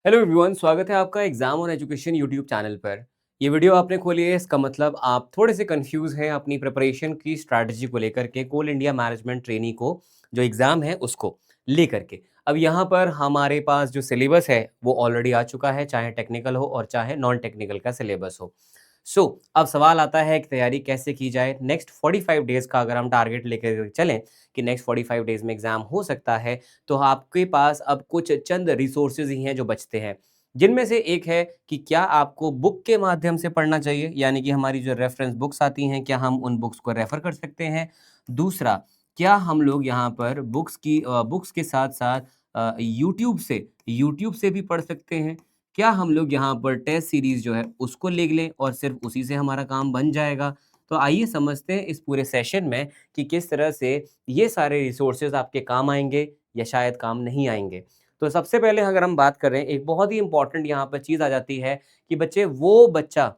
Hello everyone, स्वागत है आपका एग्जाम और एजुकेशन यूट्यूब चैनल पर। ये वीडियो आपने खोली है, इसका मतलब आप थोड़े से कंफ्यूज हैं अपनी प्रिपरेशन की स्ट्रैटेजी को लेकर के, कोल इंडिया मैनेजमेंट ट्रेनी को जो एग्ज़ाम है उसको लेकर के। अब यहाँ पर हमारे पास जो सिलेबस है वो ऑलरेडी आ चुका है, चाहे टेक्निकल हो और चाहे नॉन टेक्निकल का सिलेबस हो। अब सवाल आता है कि तैयारी कैसे की जाए। नेक्स्ट 45 डेज़ का अगर हम टारगेट लेकर चलें कि नेक्स्ट 45 डेज़ में एग्ज़ाम हो सकता है, तो आपके पास अब कुछ चंद रिसोर्सेज़ ही हैं जो बचते हैं। जिनमें से एक है कि क्या आपको बुक के माध्यम से पढ़ना चाहिए, यानी कि हमारी जो रेफ़रेंस बुक्स आती हैं, क्या हम उन बुक्स को रेफ़र कर सकते हैं? दूसरा, क्या हम लोग यहाँ पर बुक्स के साथ-साथ यूट्यूब से भी पढ़ सकते हैं? क्या हम लोग यहाँ पर टेस्ट सीरीज़ जो है उसको ले लें और सिर्फ़ उसी से हमारा काम बन जाएगा? तो आइए समझते हैं इस पूरे सेशन में कि किस तरह से ये सारे रिसोर्सेज़ आपके काम आएँगे या शायद काम नहीं आएँगे। तो सबसे पहले अगर हम बात करें, एक बहुत ही इम्पोर्टेंट यहाँ पर चीज़ आ जाती है कि बच्चे वो बच्चा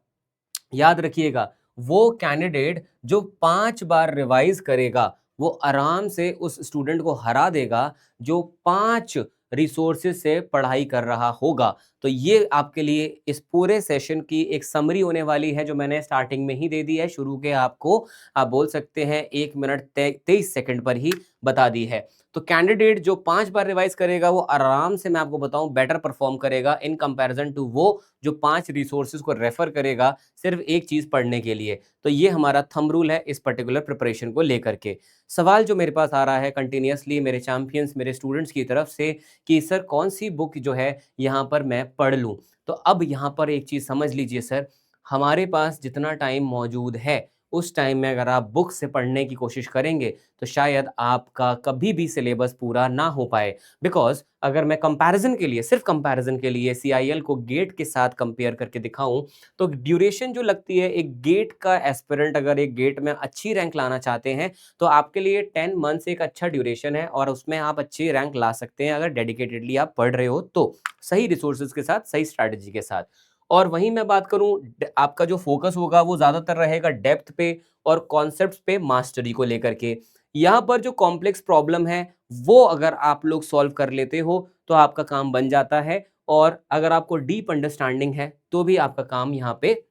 याद रखिएगा, वो कैंडिडेट जो 5 बार रिवाइज़ करेगा, वो आराम से उस स्टूडेंट को हरा देगा, जो 5 रिसोर्सेज़ से पढ़ाई कर रहा होगा। तो ये आपके लिए इस पूरे सेशन की एक समरी होने वाली है, जो मैंने स्टार्टिंग में ही दे दी है, शुरू के आपको आप बोल सकते हैं 1 मिनट 23 सेकंड पर ही बता दी है। तो कैंडिडेट जो 5 बार रिवाइज़ करेगा, वो आराम से मैं आपको बताऊँ बेटर परफ़ॉर्म करेगा इन कंपैरिज़न टू वो जो 5 रिसोर्सेज़ को रेफ़र करेगा सिर्फ एक चीज़ पढ़ने के लिए। तो ये हमारा थंब रूल है इस पर्टिकुलर प्रिपरेशन को लेकर के। सवाल जो मेरे पास आ रहा है कंटिन्यूअसली मेरे चैंपियंस, मेरे स्टूडेंट्स की तरफ से कि सर कौन-सी बुक जो है यहाँ पर मैं पढ़ लूँ? तो अब यहाँ पर एक चीज़ समझ लीजिए सर, हमारे पास जितना टाइम मौजूद है, उस टाइम में अगर आप बुक से पढ़ने की कोशिश करेंगे, तो शायद आपका कभी भी सिलेबस पूरा ना हो पाए। बिकॉज़ अगर मैं कंपैरिज़न के लिए, सिर्फ़ कंपैरिज़न के लिए सीआईएल को गेट के साथ कंपेयर करके दिखाऊँ, तो ड्यूरेशन जो लगती है एक गेट का एस्पिरेंट अगर एक गेट में अच्छी रैंक लाना चाहते हैं, तो आपके लिए 10 मंथ्स एक अच्छा ड्यूरेशन है और उसमें आप अच्छी रैंक ला सकते हैं अगर डेडिकेटेडली आप पढ़ रहे हो तो। सही रिसोर्सेज़ के साथ, सही स्ट्रैटेजी के साथ। और वहीं मैं बात करूँ आपका जो फ़ोकस होगा वो ज़्यादातर रहेगा डेप्थ पे और कॉन्सेप्ट्स पे मास्टरी को लेकर के। यहाँ पर जो कॉम्प्लेक्स प्रॉब्लम है, वो अगर आप लोग सॉल्व कर लेते हो, तो आपका काम बन जाता है और अगर आपको डीप अंडरस्टैंडिंग है, तो भी आपका काम यहाँ पे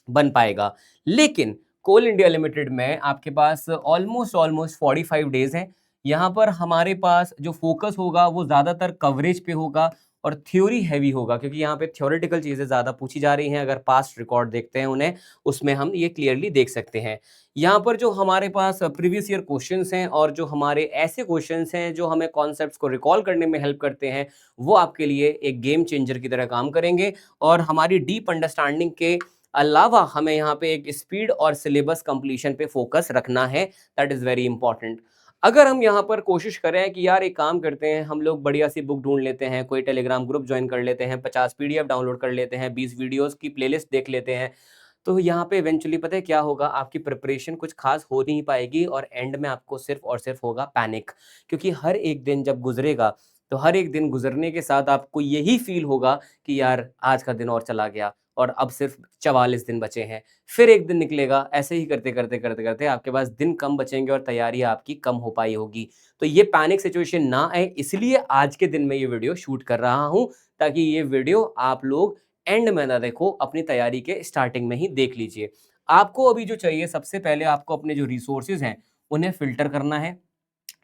बन पाएगा। लेकिन कोल इंडिया लिमिटेड में आपके पास ऑलमोस्ट 45 डेज़ हैं। यहाँ पर हमारे पास जो फ़ोकस होगा वो ज़्यादातर कवरेज पे होगा और थ्योरी हेवी होगा, क्योंकि यहाँ पे थ्योरेटिकल चीज़ें ज़्यादा पूछी जा रही हैं। अगर पास्ट रिकॉर्ड देखते हैं उन्हें, उसमें हम ये क्लियरली देख सकते हैं। यहाँ पर जो हमारे पास प्रीवियस ईयर क्वेश्चन्स हैं और जो हमारे ऐसे क्वेश्चन्स हैं जो हमें कॉन्सेप्ट्स को रिकॉल करने में हेल्प करते हैं, वो आपके लिए एक गेम चेंजर की तरह काम करेंगे और हमारी डीप अंडरस्टैंडिंग के अलावा हमें यहाँ पे एक स्पीड और सिलेबस कंप्लीशन पे फोकस रखना है। That is very important. अगर हम यहाँ पर कोशिश करें कि यार एक काम करते हैं, हम लोग बढ़िया सी बुक ढूँढ लेते हैं, कोई टेलीग्राम ग्रुप जॉइन कर लेते हैं, 50 पीडीएफ डाउनलोड कर लेते हैं, 20 वीडियोज़ की प्लेलिस्ट देख लेते हैं, तो यहाँ पे इवेंचुअली पता है क्या होगा, आपकी प्रिपरेशन कुछ खास हो नहीं पाएगी और एंड में आपको सिर्फ़ और सिर्फ़ होगा पैनिक। क्योंकि हर एक दिन जब गुज़रेगा, तो हर एक दिन गुज़रने के साथ आपको यही फ़ील होगा कि यार आज का दिन और चला गया और अब सिर्फ़ 44 दिन बचे हैं। फिर एक दिन निकलेगा, ऐसे ही करते-करते आपके पास दिन कम बचेंगे और तैयारी आपकी कम हो पाई होगी। तो ये पैनिक सिचुएशन ना आए, इसलिए आज के दिन मैं ये वीडियो शूट कर रहा हूँ, ताकि ये वीडियो आप लोग एंड में ना देखो, अपनी तैयारी के स्टार्टिंग में ही देख लीजिए। आपको अभी जो चाहिए, सबसे पहले आपको अपने जो रिसोर्सेज़ हैं, उन्हें फ़िल्टर करना है।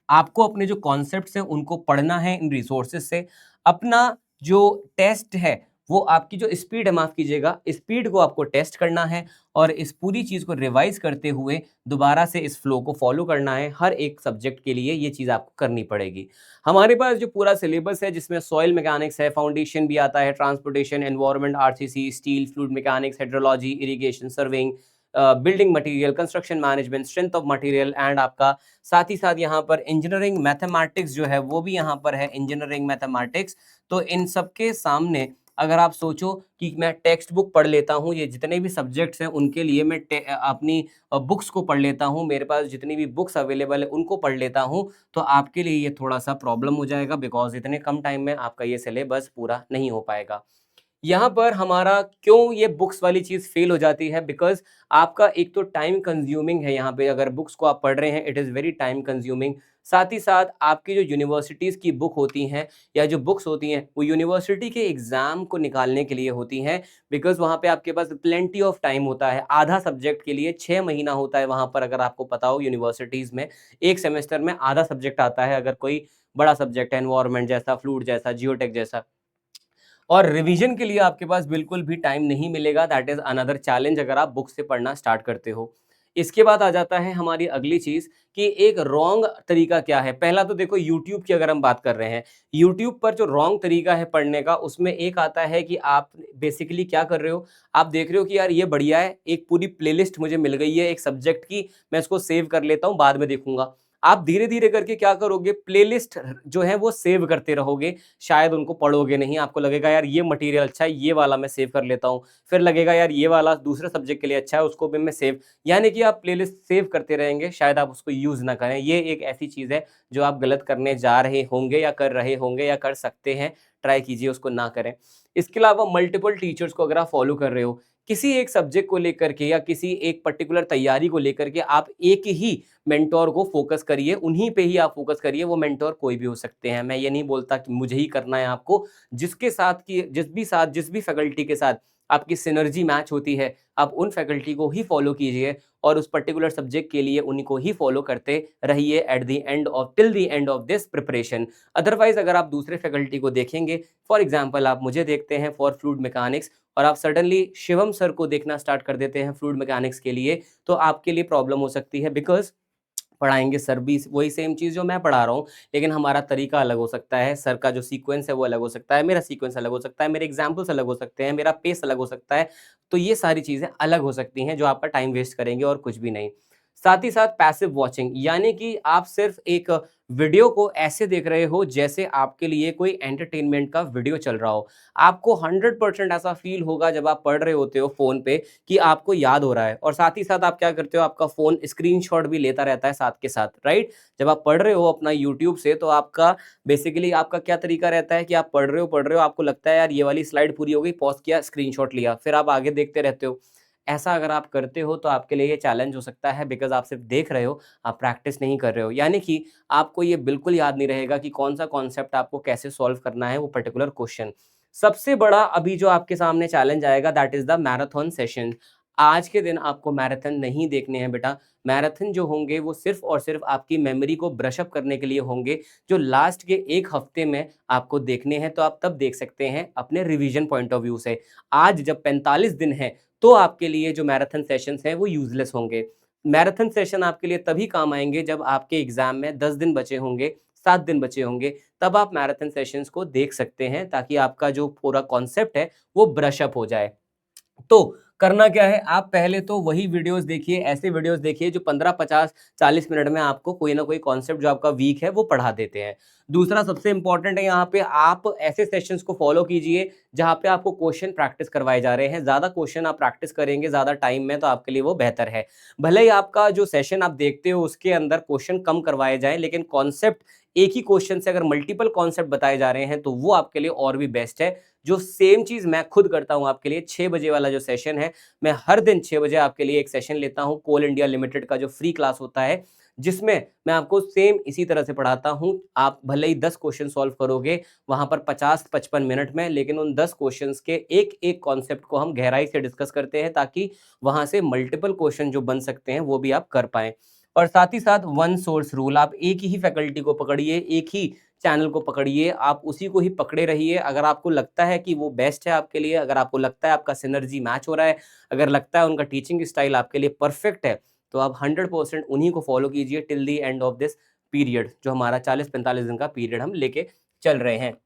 आपको अपने जो कॉन्सेप्ट्स हैं उनको पढ़ना है इन रिसोर्सेज से। अपना जो टेस्ट है, वो आपकी जो स्पीड है, माफ़ कीजिएगा, स्पीड को आपको टेस्ट करना है और इस पूरी चीज़ को रिवाइज़ करते हुए दोबारा से इस फ्लो को फ़ॉलो करना है। हर एक सब्जेक्ट के लिए ये चीज़ आपको करनी पड़ेगी। हमारे पास जो पूरा सिलेबस है जिसमें सॉइल मैकेनिक्स है, फाउंडेशन भी आता है, transportation, environment, RCC, steel, fluid mechanics, hydrology, irrigation, surveying, building material, construction management, strength of material and आपका साथ ही साथ यहाँ पर इंजीनियरिंग मैथमेटिक्स जो है वो भी यहाँ पर है, इंजीनियरिंग मैथमेटिक्स। तो इन सब के सामने अगर आप सोचो कि मैं टेक्स्ट बुक पढ़ लेता हूँ, ये जितने भी सब्जेक्ट्स हैं उनके लिए मैं अपनी बुक्स को पढ़ लेता हूँ, मेरे पास जितनी भी बुक्स अवेलेबल है उनको पढ़ लेता हूँ, तो आपके लिए ये थोड़ा सा प्रॉब्लम हो जाएगा, बिकॉज इतने कम टाइम में आपका ये सिलेबस पूरा नहीं हो पाएगा। यहाँ पर हमारा क्यों ये बुक्स वाली चीज़ फ़ेल हो जाती है, बिकॉज़ आपका एक तो टाइम कंज्यूमिंग है। यहाँ पे अगर बुक्स को आप पढ़ रहे हैं, it is very time consuming. साथ ही साथ आपकी जो यूनिवर्सिटीज़ की बुक होती हैं या जो बुक्स होती हैं, वो यूनिवर्सिटी के एग्ज़ाम को निकालने के लिए होती हैं, बिकॉज़ वहाँ पे आपके पास प्लेंटी ऑफ टाइम होता है। आधा सब्जेक्ट के लिए 6 महीना होता है वहाँ पर, अगर आपको पता हो यूनिवर्सिटीज़ में, 1 सेमेस्टर में आधा सब्जेक्ट आता है, अगर कोई बड़ा सब्जेक्ट है, एनवायरनमेंट जैसा, फ्लूइड जैसा, जियोटेक जैसा। और रिवीजन के लिए आपके पास बिल्कुल भी टाइम नहीं मिलेगा, दैट इज़ अनदर चैलेंज अगर आप बुक से पढ़ना स्टार्ट करते हो। इसके बाद आ जाता है हमारी अगली चीज़ कि एक रॉन्ग तरीका क्या है। पहला तो देखो यूट्यूब की अगर हम बात कर रहे हैं, यूट्यूब पर जो रॉन्ग तरीका है पढ़ने का, उसमें एक आता है कि आप बेसिकली क्या कर रहे हो, आप देख रहे हो कि यार ये बढ़िया है, एक पूरी प्लेलिस्ट मुझे मिल गई है एक सब्जेक्ट की, मैं इसको सेव कर लेता हूँ, बाद में देखूँगा। आप धीरे-धीरे करके क्या करोगे, प्लेलिस्ट जो है वो सेव करते रहोगे, शायद उनको पढ़ोगे नहीं, आपको लगेगा यार ये मटेरियल अच्छा है, ये वाला मैं सेव कर लेता हूँ। फिर लगेगा यार ये वाला दूसरे सब्जेक्ट के लिए अच्छा है, उसको भी मैं सेव, यानी कि आप प्लेलिस्ट सेव करते रहेंगे, शायद आप उसको यूज़ ना करें। ये एक ऐसी चीज़ है जो आप गलत करने जा रहे होंगे या कर रहे होंगे या कर सकते हैं, ट्राई कीजिए उसको ना करें। इसके अलावा मल्टीपल टीचर्स को अगर आप फॉलो कर रहे हो, किसी एक सब्जेक्ट को लेकर के या किसी एक पर्टिकुलर तैयारी को लेकर के आप एक ही मेंटोर को फ़ोकस करिए, उन्हीं पे ही आप फ़ोकस करिए, वो मेंटोर कोई भी हो सकते हैं। मैं ये नहीं बोलता कि मुझे ही करना है आपको, जिसके साथ कि जिस भी फैकल्टी के साथ आपकी सिनर्जी मैच होती है, आप उन फैकल्टी को ही फ़ॉलो कीजिए और उस पर्टिकुलर सब्जेक्ट के लिए उन्हीं को ही फ़ॉलो करते रहिए at the end of till the end of this preparation. Otherwise अगर आप दूसरे फैकल्टी को देखेंगे, फॉर एग्ज़ाम्पल आप मुझे देखते हैं फॉर फ्लूइड मैकेनिक्स और आप सडनली शिवम सर को देखना स्टार्ट कर देते हैं फ्लूइड मैकेनिक्स के लिए, तो आपके लिए प्रॉब्लम हो सकती है, बिकॉज़ पढ़ाएँगे सर भी वही सेम चीज़ जो मैं पढ़ा रहा हूँ, लेकिन हमारा तरीका अलग हो सकता है, सर का जो सीक्वेंस है वो अलग हो सकता है, मेरा सीक्वेंस अलग हो सकता है, मेरे एग्ज़ाम्पल्स अलग हो सकते हैं, मेरा पेस अलग हो सकता है। तो ये सारी चीज़ें अलग हो सकती हैं जो आपका टाइम वेस्ट करेंगे और कुछ भी नहीं। साथ ही साथ पैसिव वॉचिंग, यानी कि आप सिर्फ़ एक वीडियो को ऐसे देख रहे हो जैसे आपके लिए कोई एंटरटेनमेंट का वीडियो चल रहा हो। आपको 100% ऐसा फ़ील होगा जब आप पढ़ रहे होते हो फ़ोन पे कि आपको याद हो रहा है, और साथ ही साथ आप क्या करते हो, आपका फ़ोन स्क्रीनशॉट भी लेता रहता है साथ के साथ, राइट? जब आप पढ़ रहे हो अपना यूट्यूब से, तो आपका बेसिकली आपका क्या तरीका रहता है कि आप पढ़ रहे हो, आपको लगता है यार ये वाली स्लाइड पूरी हो गई, पॉज़ किया, स्क्रीनशॉट लिया, फिर आप आगे देखते रहते हो। ऐसा अगर आप करते हो तो आपके लिए ये चैलेंज हो सकता है, बिकॉज़ आप सिर्फ़ देख रहे हो, आप प्रैक्टिस नहीं कर रहे हो। यानी कि आपको ये बिल्कुल याद नहीं रहेगा कि कौन-सा कॉन्सेप्ट आपको कैसे सॉल्व करना है वो पर्टिकुलर क्वेश्चन। सबसे बड़ा अभी जो आपके सामने चैलेंज आएगा, that is the marathon session. आज के दिन आपको मैराथन नहीं देखने हैं बेटा। मैराथन जो होंगे वो सिर्फ़ और सिर्फ़ आपकी मेमोरी को ब्रश अप करने के लिए होंगे, जो लास्ट के 1 हफ्ते में आपको देखने हैं, तो आप तब देख सकते हैं अपने रिवीजन पॉइंट ऑफ व्यू से। आज जब 45 दिन हैं, तो आपके लिए जो मैराथन सेशंस हैं वो यूज़लेस होंगे। मैराथन सेशन आपके लिए तभी काम आएँगे जब आपके एग्ज़ाम में 10 दिन बचे होंगे, 7 दिन बचे होंगे, तब आप मैराथन सेशंस को देख सकते हैं, ताकि आपका जो पूरा कॉन्सेप्ट है वो ब्रश अप हो जाए। तो करना क्या है, आप पहले तो वही वीडियोज़ देखिए, ऐसे वीडियोज़ देखिए जो 15, 50, 40 मिनट में आपको कोई ना कोई कॉन्सेप्ट जो आपका वीक है वो पढ़ा देते हैं। दूसरा सबसे इम्पोर्टेंट है, यहाँ पे आप ऐसे सेशंस को फॉलो कीजिए जहाँ पे आपको क्वेश्चन प्रैक्टिस करवाए जा रहे हैं। ज़्यादा क्वेश्चन आप प्रैक्टिस करेंगे ज़्यादा टाइम में, तो आपके लिए वो बेहतर है। भले ही आपका जो सेशन आप देखते हो उसके अंदर क्वेश्चन कम करवाए जाएँ, लेकिन कॉन्सेप्ट एक ही क्वेश्चन से अगर मल्टीपल कॉन्सेप्ट बताए जा रहे हैं तो वो आपके लिए और भी बेस्ट है। जो सेम चीज़ मैं खुद करता हूँ आपके लिए, 6 बजे वाला जो सेशन है, मैं हर दिन 6 बजे आपके लिए एक सेशन लेता हूँ, कोल इंडिया लिमिटेड का जो फ्री क्लास होता है, जिसमें मैं आपको सेम इसी तरह से पढ़ाता हूँ। आप भले ही 10 क्वेश्चन सॉल्व करोगे वहाँ पर 50-55 मिनट में, लेकिन उन 10 क्वेश्चंस के एक-एक कॉन्सेप्ट को हम गहराई से डिस्कस करते हैं, ताकि वहाँ से मल्टीपल क्वेश्चन जो बन सकते हैं, वो भी आप कर पाएँ। और साथ ही साथ वन सोर्स रूल, आप एक ही फैकल्टी को पकड़िए, एक ही चैनल को पकड़िए, आप उसी को ही पकड़े रहिए। अगर आपको लगता है कि वो बेस्ट है आपके लिए, अगर आपको लगता है आपका सिनर्जी मैच हो रहा है, अगर लगता है उनका टीचिंग स्टाइल आपके लिए परफेक्ट है, तो आप 100% उन्हीं को फॉलो कीजिए till the end of this period, जो हमारा 40-45 दिन का पीरियड हम लेके चल रहे हैं।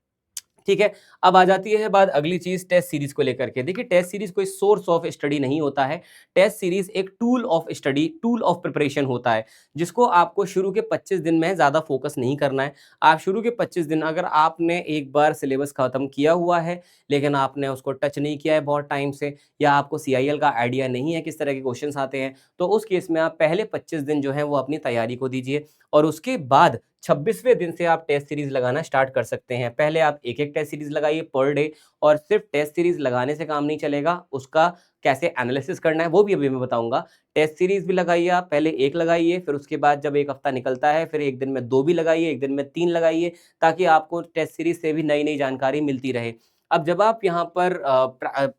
ठीक है, अब आ जाती है बात अगली चीज़ टेस्ट सीरीज़ को लेकर के। देखिए, टेस्ट सीरीज़ कोई सोर्स ऑफ स्टडी नहीं होता है। टेस्ट सीरीज़ एक tool of study, tool of preparation होता है, जिसको आपको शुरू के 25 दिन में ज़्यादा फोकस नहीं करना है। आप शुरू के 25 दिन, अगर आपने एक बार सिलेबस खत्म किया हुआ है, लेकिन आपने उसको टच नहीं किया है बहुत टाइम से, या आपको सीआईएल का आइडिया नहीं है किस तरह के क्वेश्चंस आते हैं, तो उस केस में आप पहले 25 दिन जो हैं वो अपनी तैयारी को दीजिए, और उसके बाद 26वें दिन से आप टेस्ट सीरीज लगाना स्टार्ट कर सकते हैं। पहले आप एक-एक टेस्ट सीरीज लगाइए पर डे, और सिर्फ टेस्ट सीरीज लगाने से काम नहीं चलेगा, उसका कैसे एनालिसिस करना है वो भी अभी मैं बताऊँगा। टेस्ट सीरीज भी लगाइए आप, पहले 1 लगाइए, फिर उसके बाद जब 1 हफ्ता निकलता है, फिर 1 दिन में 2 भी लगाइए, 1 दिन में 3 लगाइए, ताकि आपको टेस्ट सीरीज से भी नई-नई जानकारी मिलती रहे। अब जब आप यहाँ पर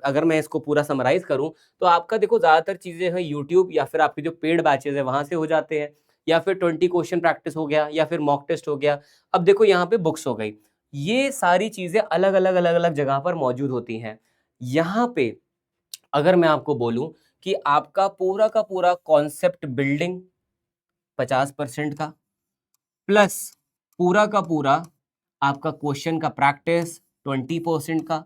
अगर मैं इसको पूरा समराइज़ करूँ, तो आपका देखो ज़्यादातर चीज़ें हैं यूट्यूब या फिर आपके जो पेड बैचेज़ हैं वहाँ से हो जाते हैं, या फिर 20 क्वेश्चन प्रैक्टिस हो गया, या फिर मॉक टेस्ट हो गया। अब देखो यहाँ पे बुक्स हो गई। ये सारी चीज़ें अलग-अलग, अलग-अलग जगह पर मौजूद होती हैं। यहाँ पे अगर मैं आपको बोलूँ कि आपका पूरा का पूरा कॉन्सेप्ट बिल्डिंग 50% का, प्लस पूरा का पूरा आपका क्वेश्चन का प्रैक्टिस 20% का,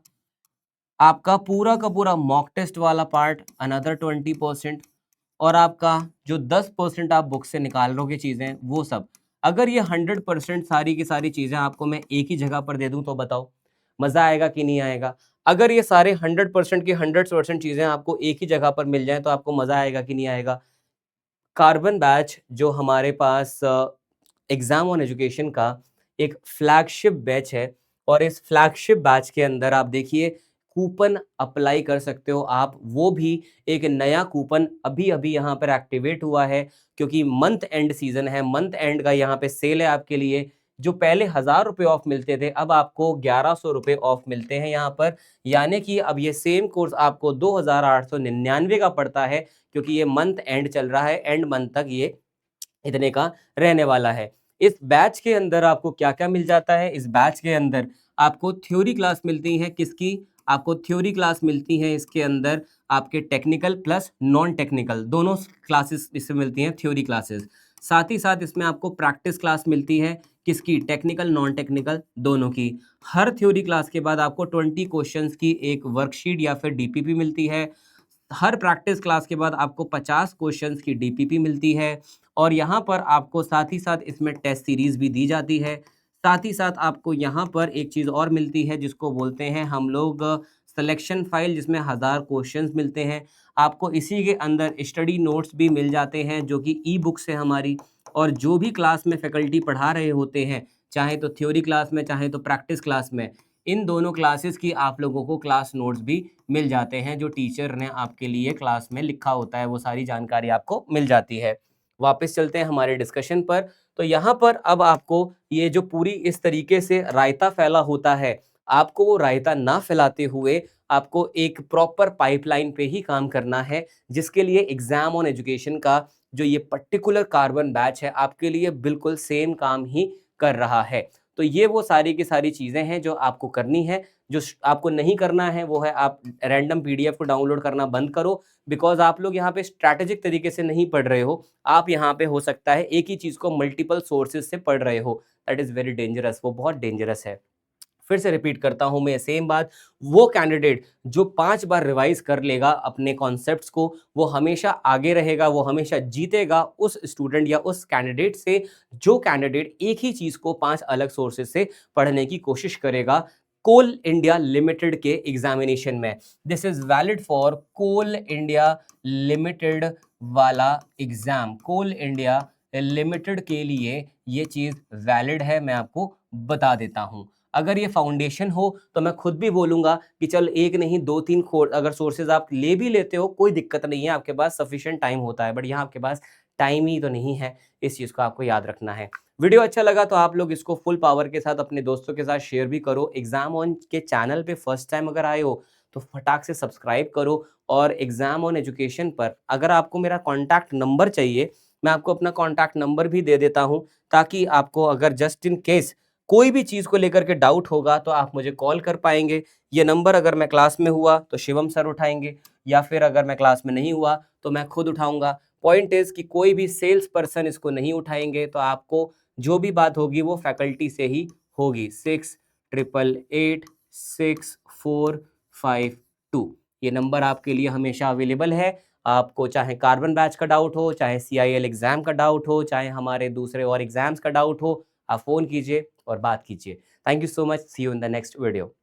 आपका पूरा का पूरा मॉक टेस्ट वाला पार्ट अनदर 20%, और आपका जो 10% आप बुक से निकाल लोगे चीज़ें, वो सब। अगर ये 100% सारी की सारी चीज़ें आपको मैं एक ही जगह पर दे दूँ तो बताओ, मज़ा आएगा कि नहीं आएगा? अगर ये सारे 100% की 100% चीज़ें आपको एक ही जगह पर मिल जाएँ तो आपको मज़ा आएगा कि नहीं आएगा? कार्बन बैच जो हमारे पास एग्ज़ाम ऑन एजुकेशन का एक फ्लैगशिप बैच है, और इस फ्लैगशिप बैच के अंदर आप देखिए कूपन अप्लाई कर सकते हो आप, वो भी एक नया कूपन अभी-अभी यहाँ पर एक्टिवेट हुआ है, क्योंकि मंथ एंड सीज़न है, मंथ एंड का यहाँ पे सेल है आपके लिए। जो पहले ₹1000 ऑफ मिलते थे, अब आपको ₹1100 ऑफ मिलते हैं यहाँ पर, यानी कि अब ये सेम कोर्स आपको 2899 का पड़ता है, क्योंकि ये मंथ एंड चल रहा है, एंड मंथ तक ये इतने का रहने वाला है। इस बैच के अंदर आपको क्या-क्या मिल जाता है? इस बैच के अंदर आपको थ्योरी क्लास मिलती है, किसकी? आपको थ्योरी क्लास मिलती है इसके अंदर, आपके टेक्निकल प्लस नॉन टेक्निकल दोनों क्लासेस इसमें मिलती हैं, थ्योरी क्लासेस। साथ ही साथ इसमें आपको प्रैक्टिस क्लास मिलती है, किसकी? टेक्निकल, नॉन टेक्निकल दोनों की। हर थ्योरी क्लास के बाद आपको 20 क्वेश्चंस की एक वर्कशीट या फिर डीपीपी मिलती है। हर प्रैक्टिस क्लास के बाद आपको 50 क्वेश्चंस की डीपीपी मिलती है, और यहाँ पर आपको साथ ही साथ इसमें टेस्ट सीरीज़ भी दी जाती है। साथ ही साथ आपको यहाँ पर एक चीज़ और मिलती है जिसको बोलते हैं हम लोग सिलेक्शन फ़ाइल, जिसमें 1000 क्वेश्चंस मिलते हैं। आपको इसी के अंदर स्टडी नोट्स भी मिल जाते हैं जो कि ई-बुक्स है हमारी, और जो भी क्लास में फैकल्टी पढ़ा रहे होते हैं, चाहे तो थ्योरी क्लास में, चाहे तो प्रैक्टिस क्लास में, इन दोनों क्लासेस की आप लोगों को क्लास नोट्स भी मिल जाते हैं, जो टीचर ने आपके लिए क्लास में लिखा होता है, वो सारी जानकारी आपको मिल जाती है। वापस चलते हैं हमारे डिस्कशन पर, तो यहाँ पर अब आपको ये जो पूरी इस तरीके से रायता फैला होता है, आपको वो रायता ना फैलाते हुए आपको एक प्रॉपर पाइपलाइन पे ही काम करना है, जिसके लिए एग्ज़ाम ऑन एजुकेशन का जो ये पर्टिकुलर कार्बन बैच है, आपके लिए बिल्कुल सेम काम ही कर रहा है। तो ये वो सारी की सारी चीज़ें हैं जो आपको करनी है। जो आपको नहीं करना है वो है आप रैंडम पीडीएफ को डाउनलोड करना बंद करो, बिकॉज़ आप लोग यहाँ पे स्ट्रैटेजिक तरीके से नहीं पढ़ रहे हो। आप यहाँ पे हो सकता है एक ही चीज़ को मल्टीपल सोर्सेज़ से पढ़ रहे हो। दैट इज़ वेरी डेंजरस, वो बहुत डेंजरस है। फिर से रिपीट करता हूँ मैं सेम बात, वो कैंडिडेट जो 5 बार रिवाइज़ कर लेगा अपने कॉन्सेप्ट्स को, वो हमेशा आगे रहेगा, वो हमेशा जीतेगा उस स्टूडेंट या उस कैंडिडेट से, जो कैंडिडेट एक ही चीज़ को 5 अलग सोर्सेज़ से पढ़ने की कोशिश करेगा, कोल इंडिया लिमिटेड के एग्ज़ामिनेशन में। This is valid for Coal India Limited वाला एग्ज़ाम। कोल इंडिया लिमिटेड के लिए ये चीज़ वैलिड है, मैं आपको बता देता हूँ। अगर ये फाउंडेशन हो तो मैं खुद भी बोलूँगा कि चल 1 नहीं 2-3 अगर सोर्सेज़ आप ले भी लेते हो, कोई दिक्कत नहीं है, आपके पास सफिशिएंट टाइम होता है, बट यहाँ आपके पास टाइम ही तो नहीं है, इस चीज़ को आपको याद रखना है। वीडियो अच्छा लगा तो आप लोग इसको फुल पावर के साथ अपने दोस्तों के साथ शेयर भी करो। एग्ज़ाम ऑन के चैनल पे फर्स्ट टाइम अगर आए हो, तो फटाक से सब्सक्राइब करो, और एग्ज़ाम ऑन एजुकेशन पर अगर आपको मेरा कॉन्टैक्ट नंबर चाहिए, मैं आपको अपना कॉन्टैक्ट नंबर भी दे देता हूँ, ताकि आपको अगर जस्ट इन केस कोई भी चीज़ को लेकर के डाउट होगा तो आप मुझे कॉल कर पाएँगे। ये नंबर अगर मैं क्लास में हुआ तो शिवम सर उठाएँगे, या फिर अगर मैं क्लास में नहीं हुआ तो मैं खुद उठाऊँगा। पॉइंट इज़ कि कोई भी सेल्स पर्सन इसको नहीं उठाएँगे, तो आपको जो भी बात होगी वो फैकल्टी से ही होगी। 6888-64552 ये नंबर आपके लिए हमेशा अवेलेबल है। आपको चाहे कार्बन बैच का डाउट हो, चाहे सीआईएल एग्ज़ाम का डाउट हो, चाहे हमारे दूसरे और एग्ज़ाम्स का डाउट हो, आप फ़ोन कीजिए और बात कीजिए। Thank you so much, see you in the next video.